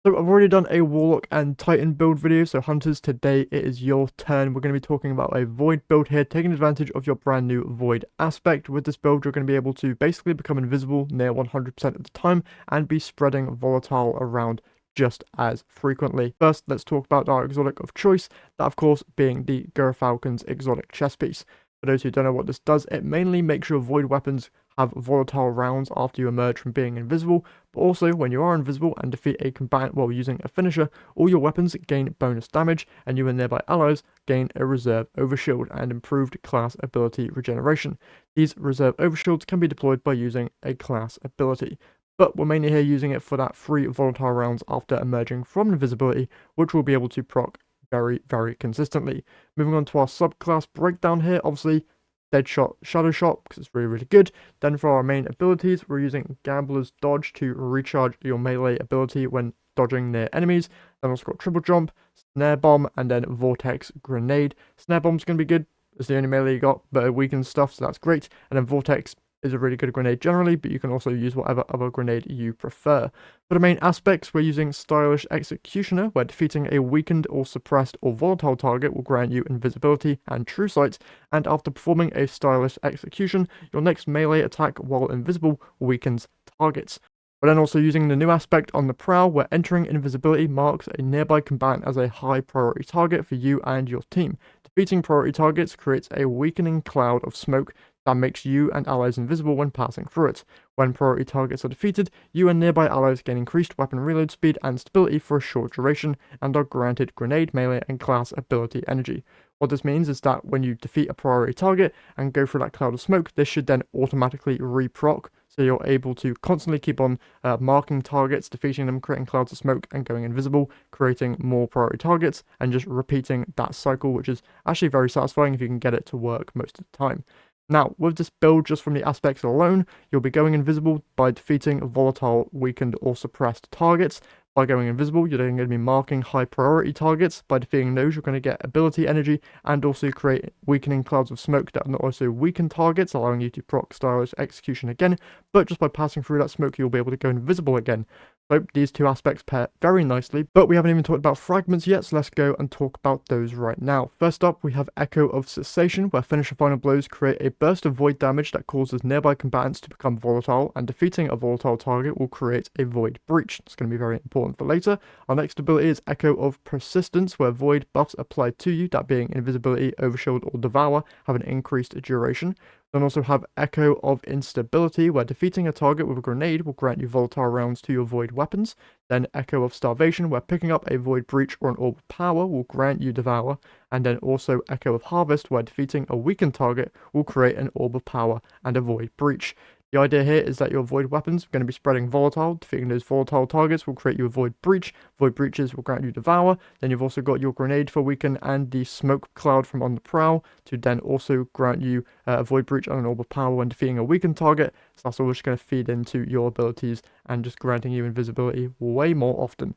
So I've already done a Warlock and Titan build video, so Hunters, today it is your turn. We're going to be talking about a Void build here, taking advantage of your brand new Void aspect. With this build, you're going to be able to basically become invisible near 100% of the time and be spreading volatile around just as frequently. First, let's talk about our exotic of choice, that of course being the Falcon's exotic chess piece. For those who don't know what this does, it mainly makes your Void weapons have volatile rounds after you emerge from being invisible, but also when you are invisible and defeat a combatant while using a finisher, all your weapons gain bonus damage, and you and nearby allies gain a reserve overshield and improved class ability regeneration. These reserve overshields can be deployed by using a class ability, but we're mainly here using it for that free volatile rounds after emerging from invisibility, which we'll be able to proc very consistently. Moving on to our subclass breakdown here, obviously Deadshot, Shadow Shot, because it's really good. Then for our main abilities, we're using Gambler's Dodge to recharge your melee ability when dodging near enemies. Then also got Triple Jump, Snare Bomb, and then Vortex Grenade. Snare Bomb's going to be good. It's the only melee you got, but it weakens stuff, so that's great. And then Vortex is a really good grenade generally, but you can also use whatever other grenade you prefer. For the main aspects, we're using Stylish Executioner, where defeating a weakened or suppressed or volatile target will grant you invisibility and true sight, and after performing a Stylish Execution, your next melee attack while invisible weakens targets. We're then also using the new aspect on the Prowl, where entering invisibility marks a nearby combatant as a high priority target for you and your team. Defeating priority targets creates a weakening cloud of smoke that makes you and allies invisible when passing through it. When priority targets are defeated, you and nearby allies gain increased weapon reload speed and stability for a short duration, and are granted grenade, melee, and class ability energy. What this means is that when you defeat a priority target and go through that cloud of smoke, this should then automatically re-proc, so you're able to constantly keep on marking targets, defeating them, creating clouds of smoke, and going invisible, creating more priority targets, and just repeating that cycle, which is actually very satisfying if you can get it to work most of the time. Now, with this build, just from the aspects alone, you'll be going invisible by defeating volatile, weakened, or suppressed targets. By going invisible, you're then going to be marking high priority targets. By defeating those, you're going to get ability energy and also create weakening clouds of smoke that will also weaken targets, allowing you to proc Stylish Execution again. But just by passing through that smoke, you'll be able to go invisible again. So these two aspects pair very nicely, but we haven't even talked about fragments yet, so let's go and talk about those right now. First up, we have Echo of Cessation, where finisher final blows create a burst of void damage that causes nearby combatants to become volatile, and defeating a volatile target will create a void breach. It's going to be very important for later. Our next ability is Echo of Persistence, where void buffs applied to you, that being invisibility, overshield, or devour, have an increased duration. Then also have Echo of Instability, where defeating a target with a grenade will grant you volatile rounds to your void weapons. Then Echo of Starvation, where picking up a void breach or an orb of power will grant you devour. And then also Echo of Harvest, where defeating a weakened target will create an orb of power and a void breach. The idea here is that your void weapons are going to be spreading volatile. Defeating those volatile targets will create you a void breach. Void breaches will grant you devour. Then you've also got your grenade for weaken and the smoke cloud from on the Prowl to then also grant you a void breach and an orb of power when defeating a weakened target. So that's all just going to feed into your abilities and just granting you invisibility way more often.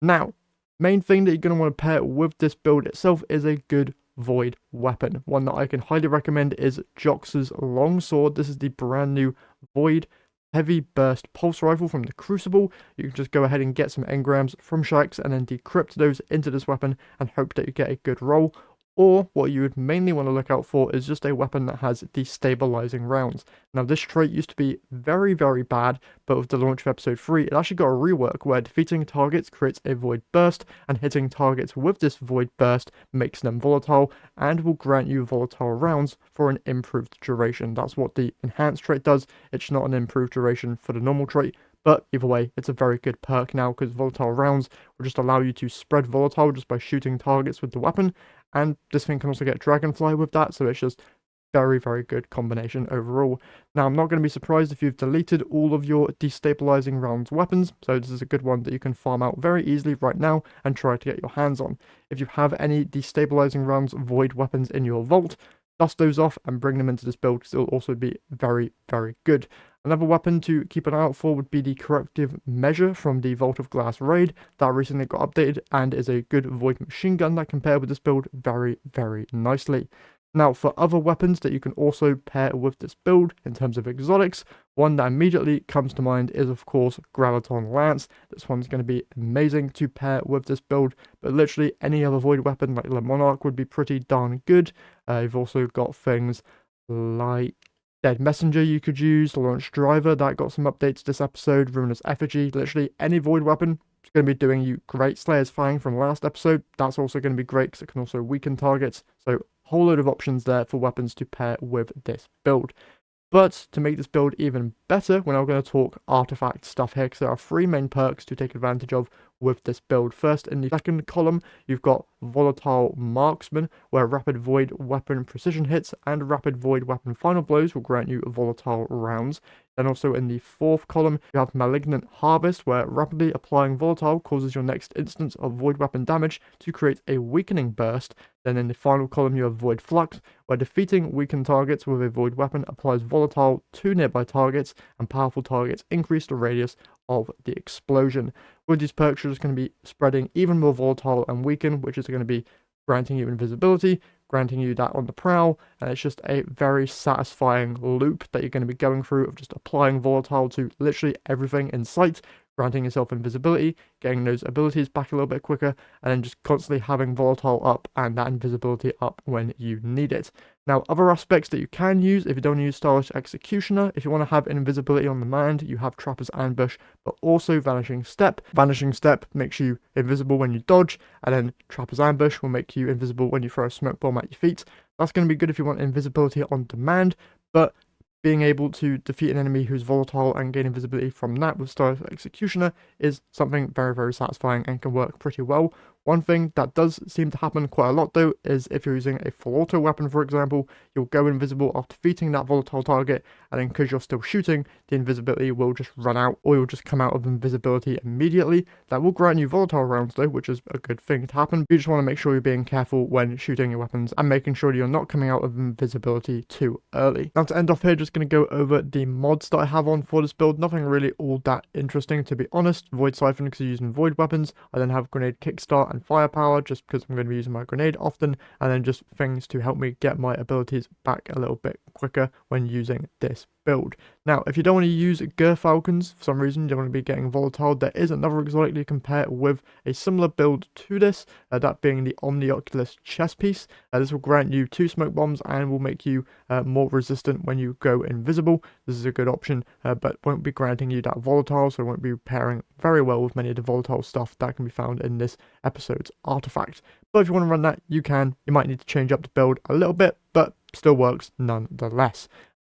Now, main thing that you're going to want to pair with this build itself is a good void weapon. One that I can highly recommend is Jox's Longsword. This is the brand new void heavy burst pulse rifle from the Crucible. You can just go ahead and get some engrams from Shax and then decrypt those into this weapon and hope that you get a good roll. Or what you would mainly want to look out for is just a weapon that has destabilizing rounds. Now this trait used to be very bad, but with the launch of episode 3 it actually got a rework where defeating targets creates a void burst, and hitting targets with this void burst makes them volatile and will grant you volatile rounds for an improved duration. That's what the enhanced trait does. It's not an improved duration for the normal trait. But either way, it's a very good perk now because volatile rounds will just allow you to spread volatile just by shooting targets with the weapon. And this thing can also get Dragonfly with that, so it's just very good combination overall. Now, I'm not going to be surprised if you've deleted all of your destabilizing rounds weapons, so this is a good one that you can farm out very easily right now and try to get your hands on. If you have any destabilizing rounds void weapons in your vault, dust those off and bring them into this build because it'll also be very good. Another weapon to keep an eye out for would be the Corrective Measure from the Vault of Glass raid that recently got updated and is a good void machine gun that can pair with this build very nicely. Now, for other weapons that you can also pair with this build in terms of exotics, one that immediately comes to mind is, of course, Graviton Lance. This one's going to be amazing to pair with this build, but literally any other void weapon like Le Monarch would be pretty darn good. You've also got things like Dead Messenger you could use, Launch Driver, that got some updates this episode, Ruinous Effigy, literally any void weapon is going to be doing you great. Slayer's Fang from last episode, that's also going to be great because it can also weaken targets, so whole load of options there for weapons to pair with this build. But to make this build even better, we're now going to talk artifact stuff here, because there are 3 main perks to take advantage of with this build. First, in the second column, you've got Volatile Marksman, where Rapid Void Weapon Precision Hits and Rapid Void Weapon Final Blows will grant you volatile rounds. Then also in the 4th column, you have Malignant Harvest, where rapidly applying Volatile causes your next instance of Void Weapon damage to create a weakening burst. Then in the final column, you have Void Flux, where defeating weakened targets with a Void Weapon applies Volatile to nearby targets, and powerful targets increase the radius of the explosion. With these perks, you're just going to be spreading even more Volatile and Weaken, which is going to be granting you invisibility, granting you that on the prowl, and it's just a very satisfying loop that you're going to be going through of just applying Volatile to literally everything in sight, granting yourself invisibility, getting those abilities back a little bit quicker, and then just constantly having Volatile up and that invisibility up when you need it. Now, other aspects that you can use if you don't use Stylish Executioner, if you want to have invisibility on demand, you have Trapper's Ambush, but also Vanishing Step. Vanishing Step makes you invisible when you dodge, and then Trapper's Ambush will make you invisible when you throw a smoke bomb at your feet. That's going to be good if you want invisibility on demand, but being able to defeat an enemy who's volatile and gain invisibility from that with Stylish Executioner is something very, very satisfying and can work pretty well. One thing that does seem to happen quite a lot though is if you're using a full auto weapon, for example, you'll go invisible after defeating that volatile target, and then because you're still shooting, the invisibility will just run out, or you'll just come out of invisibility immediately. That will grant you volatile rounds though, which is a good thing to happen. You just want to make sure you're being careful when shooting your weapons and making sure you're not coming out of invisibility too early. Now, to end off here, just going to go over the mods that I have on for this build. Nothing really all that interesting, to be honest. Void Siphon because you're using void weapons. I then have Grenade Kickstart and Firepower just because I'm going to be using my grenade often, and then just things to help me get my abilities back a little bit quicker when using this build. Now, if you don't want to use Gerfalcons for some reason, you don't want to be getting volatile, there is another exotic you can pair with a similar build to this, that being the Omnioculus chest piece. This will grant you 2 smoke bombs and will make you more resistant when you go invisible. This is a good option, but won't be granting you that volatile, so it won't be pairing very well with many of the volatile stuff that can be found in this episode's artifact. But if you want to run that, you can. You might need to change up the build a little bit, but still works nonetheless.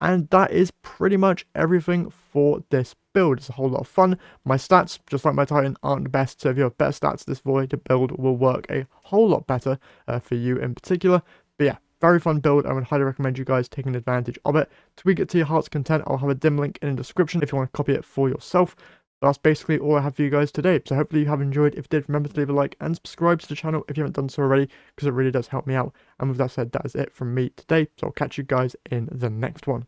And that is pretty much everything for this build. It's a whole lot of fun. My stats, just like my Titan, aren't the best, so if you have better stats, this void build will work a whole lot better for you in particular. But yeah, very fun build. I would highly recommend you guys taking advantage of it. Tweak it to your heart's content. I'll have a dim link in the description if you want to copy it for yourself. But that's basically all I have for you guys today. So hopefully you have enjoyed. If you did, remember to leave a like and subscribe to the channel if you haven't done so already, because it really does help me out. And with that said, that is it from me today. So I'll catch you guys in the next one.